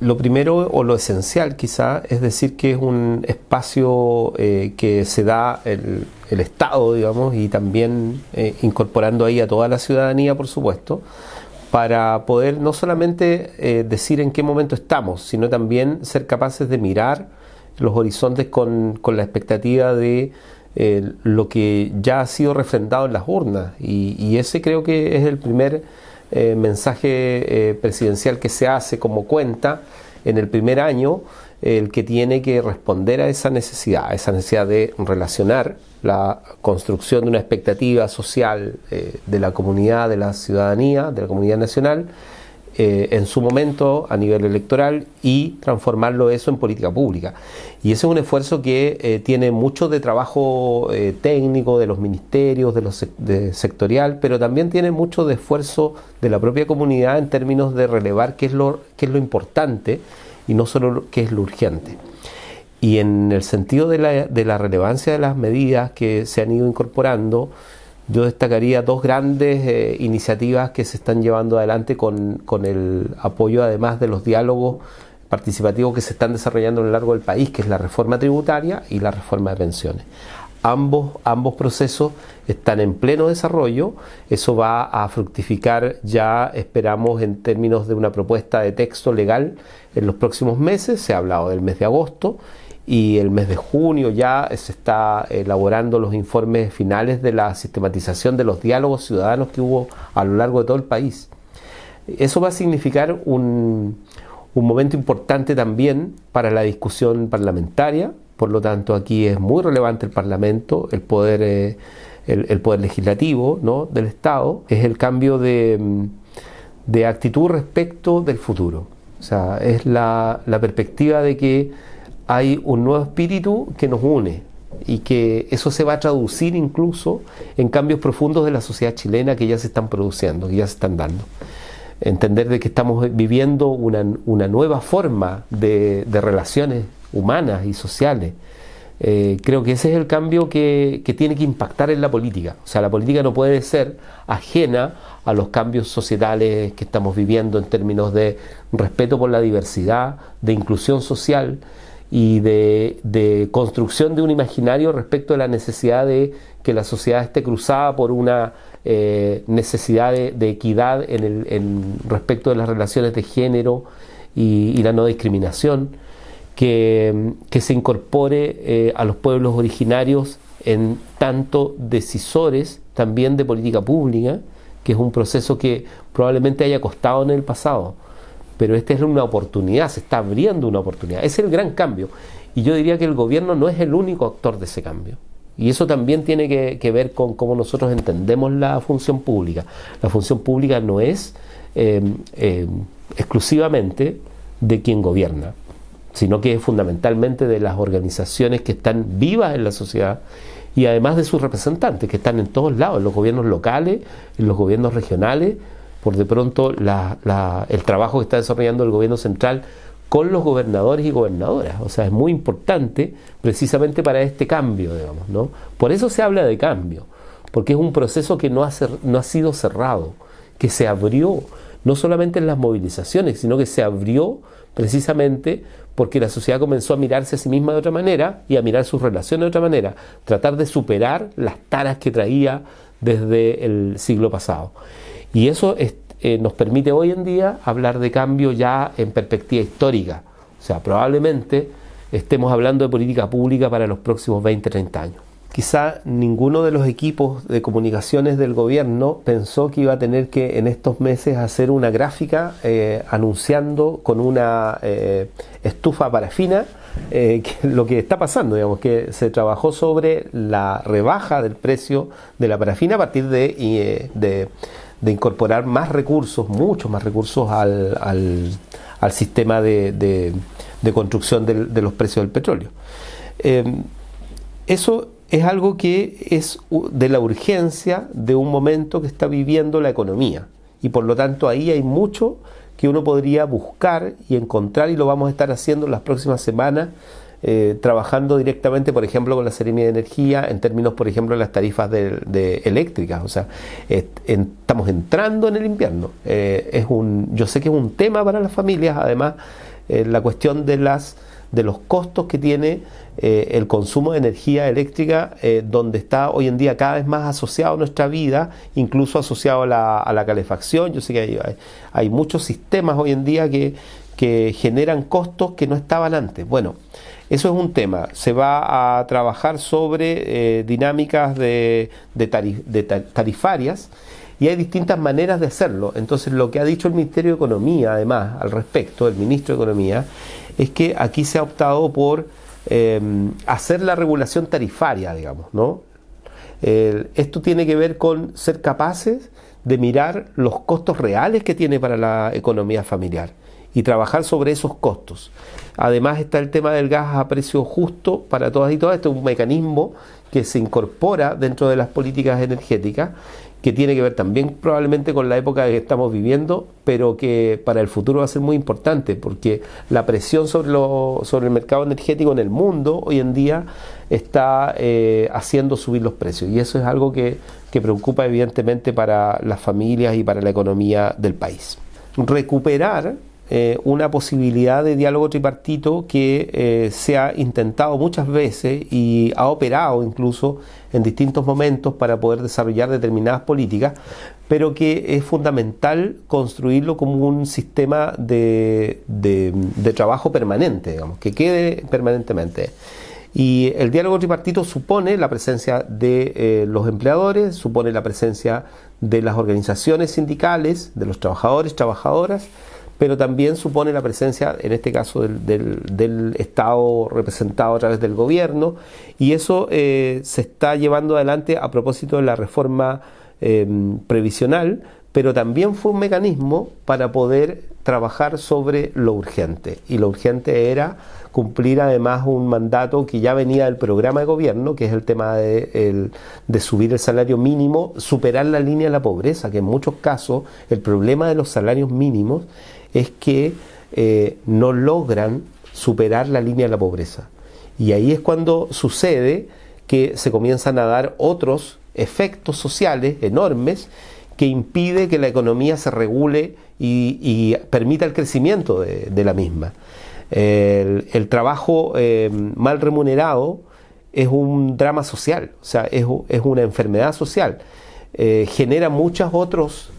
Lo primero o lo esencial quizá es decir que es un espacio que se da el Estado, digamos, y también incorporando ahí a toda la ciudadanía, por supuesto, para poder no solamente decir en qué momento estamos, sino también ser capaces de mirar los horizontes con la expectativa de lo que ya ha sido refrendado en las urnas, y ese creo que es el primer mensaje presidencial que se hace como cuenta en el primer año, el que tiene que responder a esa necesidad de relacionar la construcción de una expectativa social de la comunidad, de la ciudadanía, de la comunidad nacional, en su momento a nivel electoral, y transformarlo eso en política pública. Y ese es un esfuerzo que tiene mucho de trabajo técnico de los ministerios, de sectorial, pero también tiene mucho de esfuerzo de la propia comunidad en términos de relevar qué es lo importante y no solo qué es lo urgente. Y en el sentido de la relevancia de las medidas que se han ido incorporando, yo destacaría dos grandes iniciativas que se están llevando adelante con el apoyo, además de los diálogos participativos que se están desarrollando a lo largo del país, que es la reforma tributaria y la reforma de pensiones. Ambos procesos están en pleno desarrollo. Eso va a fructificar, ya esperamos, en términos de una propuesta de texto legal en los próximos meses. Se ha hablado del mes de agosto, y el mes de junio ya se está elaborando los informes finales de la sistematización de los diálogos ciudadanos que hubo a lo largo de todo el país. Eso va a significar un momento importante también para la discusión parlamentaria. Por lo tanto, aquí es muy relevante el Parlamento, el poder legislativo, ¿no?, del Estado. Es el cambio de actitud respecto del futuro. O sea, es la perspectiva de que hay un nuevo espíritu que nos une, y que eso se va a traducir incluso en cambios profundos de la sociedad chilena que ya se están produciendo, que ya se están dando. Entender de que estamos viviendo una nueva forma de relaciones humanas y sociales. Creo que ese es el cambio que tiene que impactar en la política. O sea, la política no puede ser ajena a los cambios societales que estamos viviendo en términos de respeto por la diversidad, de inclusión social y de construcción de un imaginario respecto a la necesidad de que la sociedad esté cruzada por una necesidad de equidad respecto de las relaciones de género y la no discriminación, que se incorpore a los pueblos originarios en tanto decisores también de política pública, que es un proceso que probablemente haya costado en el pasado. Pero esta es una oportunidad, se está abriendo una oportunidad. Es el gran cambio. Y yo diría que el gobierno no es el único actor de ese cambio. Y eso también tiene que ver con cómo nosotros entendemos la función pública. La función pública no es exclusivamente de quien gobierna, sino que es fundamentalmente de las organizaciones que están vivas en la sociedad, y además de sus representantes, que están en todos lados, en los gobiernos locales, en los gobiernos regionales. Por de pronto el trabajo que está desarrollando el gobierno central con los gobernadores y gobernadoras, o sea, es muy importante precisamente para este cambio, digamos, ¿no? Por eso se habla de cambio, porque es un proceso que no ha sido cerrado, que se abrió, no solamente en las movilizaciones, sino que se abrió precisamente porque la sociedad comenzó a mirarse a sí misma de otra manera y a mirar sus relaciones de otra manera, tratar de superar las taras que traía desde el siglo pasado. Y eso nos permite hoy en día hablar de cambio ya en perspectiva histórica. O sea, probablemente estemos hablando de política pública para los próximos 20, 30 años. Quizá ninguno de los equipos de comunicaciones del gobierno pensó que iba a tener que en estos meses hacer una gráfica anunciando con una estufa parafina lo que está pasando, digamos, que se trabajó sobre la rebaja del precio de la parafina a partir de incorporar más recursos, muchos más recursos al sistema de construcción de los precios del petróleo. Eso es algo que es de la urgencia de un momento que está viviendo la economía, y por lo tanto ahí hay mucho que uno podría buscar y encontrar, y lo vamos a estar haciendo en las próximas semanas, trabajando directamente, por ejemplo, con la Seremía de Energía, en términos, por ejemplo, de las tarifas de eléctricas. O sea, estamos entrando en el invierno. Yo sé que es un tema para las familias, además, la cuestión de los costos que tiene el consumo de energía eléctrica, donde está hoy en día cada vez más asociado a nuestra vida, incluso asociado a la calefacción. Yo sé que hay muchos sistemas hoy en día que generan costos que no estaban antes. Bueno, eso es un tema. Se va a trabajar sobre dinámicas tarifarias, y hay distintas maneras de hacerlo. Entonces, lo que ha dicho el Ministerio de Economía, además, al respecto, el Ministro de Economía, es que aquí se ha optado por hacer la regulación tarifaria, digamos, ¿no? Esto tiene que ver con ser capaces de mirar los costos reales que tiene para la economía familiar y trabajar sobre esos costos. Además está el tema del gas a precio justo para todas y todas. Este es un mecanismo que se incorpora dentro de las políticas energéticas, que tiene que ver también probablemente con la época que estamos viviendo, pero que para el futuro va a ser muy importante, porque la presión sobre el mercado energético en el mundo hoy en día está haciendo subir los precios, y eso es algo que preocupa evidentemente para las familias y para la economía del país. Recuperar una posibilidad de diálogo tripartito que se ha intentado muchas veces y ha operado incluso en distintos momentos para poder desarrollar determinadas políticas, pero que es fundamental construirlo como un sistema de trabajo permanente, digamos, que quede permanentemente. Y el diálogo tripartito supone la presencia de los empleadores, supone la presencia de las organizaciones sindicales, de los trabajadores, trabajadoras, pero también supone la presencia, en este caso, del Estado representado a través del gobierno, y eso se está llevando adelante a propósito de la reforma previsional, pero también fue un mecanismo para poder trabajar sobre lo urgente, y lo urgente era cumplir además un mandato que ya venía del programa de gobierno, que es el tema de subir el salario mínimo, superar la línea de la pobreza, que en muchos casos el problema de los salarios mínimos es que no logran superar la línea de la pobreza. Y ahí es cuando sucede que se comienzan a dar otros efectos sociales enormes que impide que la economía se regule y permita el crecimiento de la misma. El trabajo mal remunerado es un drama social, o sea, es una enfermedad social. Genera muchas otras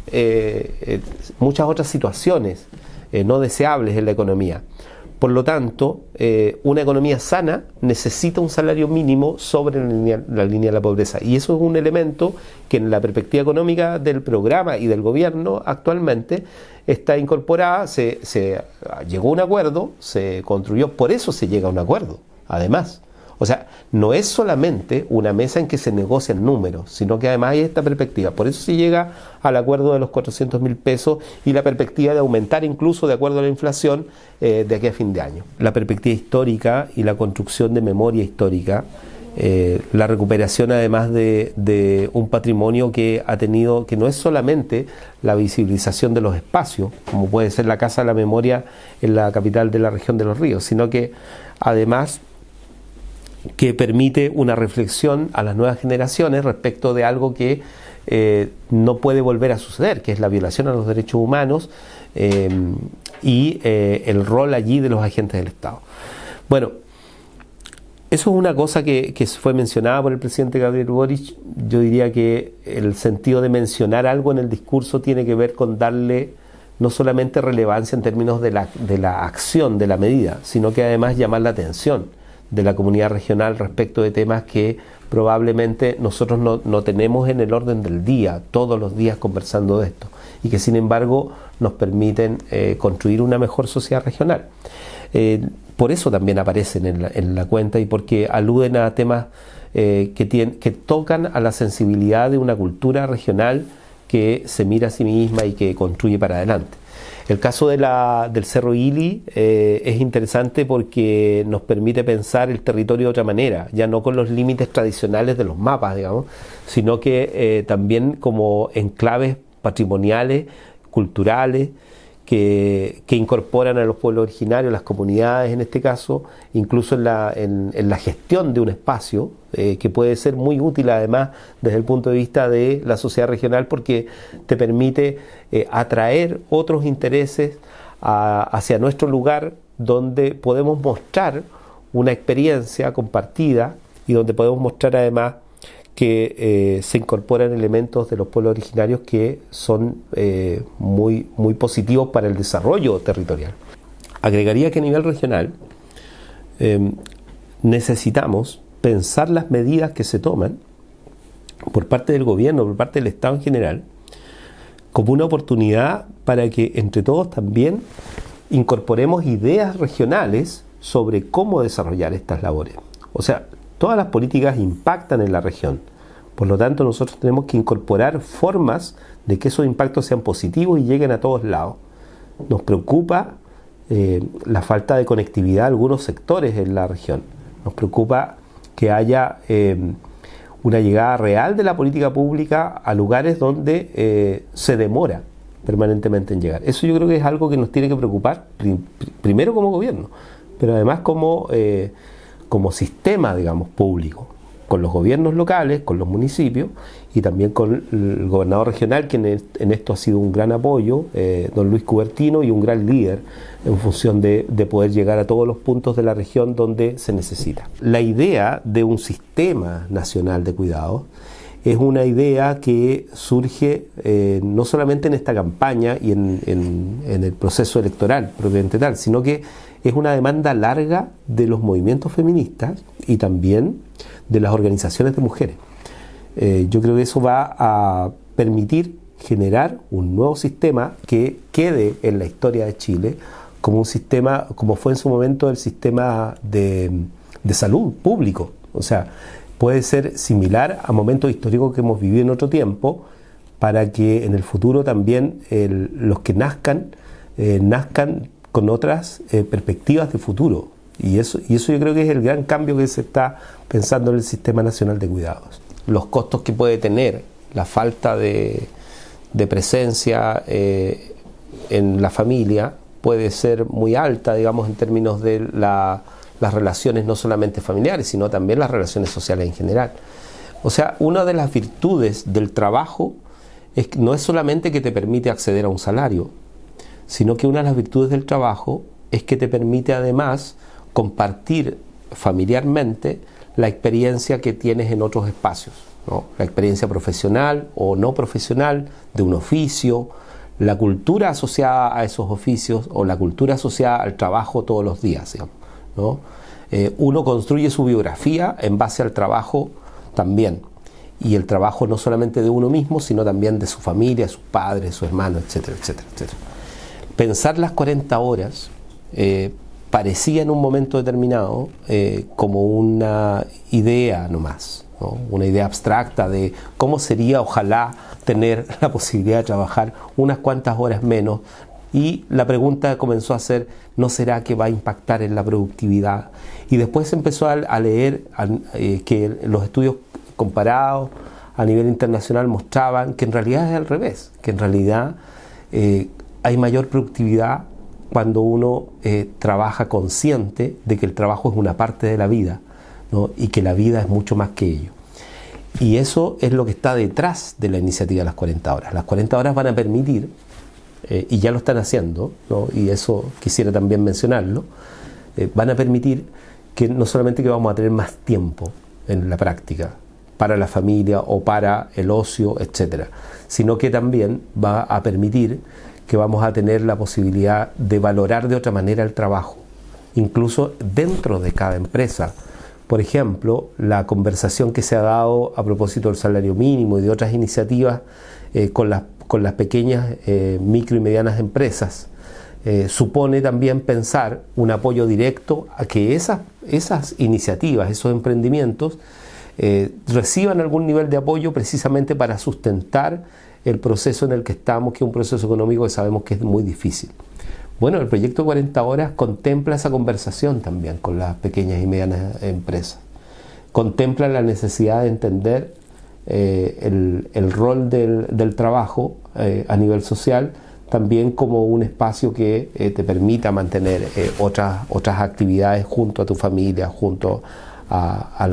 situaciones no deseables en la economía. Por lo tanto, una economía sana necesita un salario mínimo sobre la línea de la pobreza, y eso es un elemento que en la perspectiva económica del programa y del gobierno actualmente está incorporada. Se llegó a un acuerdo, se construyó, por eso se llega a un acuerdo, además. O sea, no es solamente una mesa en que se negocian números, sino que además hay esta perspectiva. Por eso se llega al acuerdo de los 400.000 pesos y la perspectiva de aumentar incluso, de acuerdo a la inflación, de aquí a fin de año. La perspectiva histórica y la construcción de memoria histórica, la recuperación además de un patrimonio que ha tenido, que no es solamente la visibilización de los espacios, como puede ser la Casa de la Memoria en la capital de la región de Los Ríos, sino que además que permite una reflexión a las nuevas generaciones respecto de algo que no puede volver a suceder, que es la violación a los derechos humanos y el rol allí de los agentes del Estado. Bueno, eso es una cosa que fue mencionada por el presidente Gabriel Boric. Yo diría que el sentido de mencionar algo en el discurso tiene que ver con darle no solamente relevancia en términos de la acción, de la medida, sino que además llamar la atención de la comunidad regional respecto de temas que probablemente nosotros no tenemos en el orden del día, todos los días conversando de esto, y que sin embargo nos permiten construir una mejor sociedad regional. Por eso también aparecen en la cuenta, y porque aluden a temas que tocan a la sensibilidad de una cultura regional que se mira a sí misma y que construye para adelante. El caso del Cerro Ili es interesante porque nos permite pensar el territorio de otra manera, ya no con los límites tradicionales de los mapas, digamos, sino que también como enclaves patrimoniales, culturales, que incorporan a los pueblos originarios, las comunidades en este caso, incluso en la gestión de un espacio que puede ser muy útil además desde el punto de vista de la sociedad regional, porque te permite atraer otros intereses hacia nuestro lugar donde podemos mostrar una experiencia compartida y donde podemos mostrar además que se incorporan elementos de los pueblos originarios que son muy, muy positivos para el desarrollo territorial. Agregaría que a nivel regional necesitamos pensar las medidas que se toman por parte del gobierno, por parte del Estado en general, como una oportunidad para que entre todos también incorporemos ideas regionales sobre cómo desarrollar estas labores. O sea, todas las políticas impactan en la región. Por lo tanto, nosotros tenemos que incorporar formas de que esos impactos sean positivos y lleguen a todos lados. Nos preocupa la falta de conectividad de algunos sectores en la región. Nos preocupa que haya una llegada real de la política pública a lugares donde se demora permanentemente en llegar. Eso yo creo que es algo que nos tiene que preocupar primero como gobierno, pero además como sistema, digamos, público, con los gobiernos locales, con los municipios y también con el gobernador regional, que en esto ha sido un gran apoyo, don Luis Cubertino, y un gran líder en función de poder llegar a todos los puntos de la región donde se necesita. La idea de un sistema nacional de cuidados es una idea que surge no solamente en esta campaña y en el proceso electoral propiamente tal, sino que es una demanda larga de los movimientos feministas y también de las organizaciones de mujeres. Yo creo que eso va a permitir generar un nuevo sistema que quede en la historia de Chile como un sistema, como fue en su momento el sistema de salud público. O sea, puede ser similar a momentos históricos que hemos vivido en otro tiempo, para que en el futuro también los que nazcan con otras perspectivas de futuro. Y eso yo creo que es el gran cambio que se está pensando en el Sistema Nacional de Cuidados. Los costos que puede tener la falta de presencia en la familia puede ser muy alta, digamos, en términos de las relaciones no solamente familiares, sino también las relaciones sociales en general. O sea, una de las virtudes del trabajo no es solamente que te permite acceder a un salario, sino que una de las virtudes del trabajo es que te permite además compartir familiarmente la experiencia que tienes en otros espacios, ¿no? La experiencia profesional o no profesional de un oficio, la cultura asociada a esos oficios o la cultura asociada al trabajo todos los días, digamos, ¿no? Uno construye su biografía en base al trabajo también, y el trabajo no solamente de uno mismo, sino también de su familia, sus padres, sus hermanos, etcétera, etcétera, etcétera. Pensar las 40 horas parecía en un momento determinado como una idea nomás, ¿no? Una idea abstracta de cómo sería, ojalá, tener la posibilidad de trabajar unas cuantas horas menos, y la pregunta comenzó a ser, ¿no será que va a impactar en la productividad? Y después se empezó a leer que los estudios comparados a nivel internacional mostraban que en realidad es al revés, que en realidad hay mayor productividad cuando uno trabaja consciente de que el trabajo es una parte de la vida, ¿no? Y que la vida es mucho más que ello. Y eso es lo que está detrás de la iniciativa de las 40 horas. Las 40 horas van a permitir, y ya lo están haciendo, ¿no? Y eso quisiera también mencionarlo, van a permitir que no solamente que vamos a tener más tiempo en la práctica para la familia o para el ocio, etcétera, sino que también va a permitir que vamos a tener la posibilidad de valorar de otra manera el trabajo, incluso dentro de cada empresa. Por ejemplo, la conversación que se ha dado a propósito del salario mínimo y de otras iniciativas con las pequeñas, micro y medianas empresas, supone también pensar un apoyo directo a que esas iniciativas, esos emprendimientos, reciban algún nivel de apoyo precisamente para sustentar el proceso en el que estamos, que es un proceso económico que sabemos que es muy difícil. Bueno, el proyecto 40 horas contempla esa conversación también con las pequeñas y medianas empresas. Contempla la necesidad de entender el rol del trabajo a nivel social también como un espacio que te permita mantener otras actividades junto a tu familia, junto a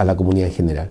la comunidad en general.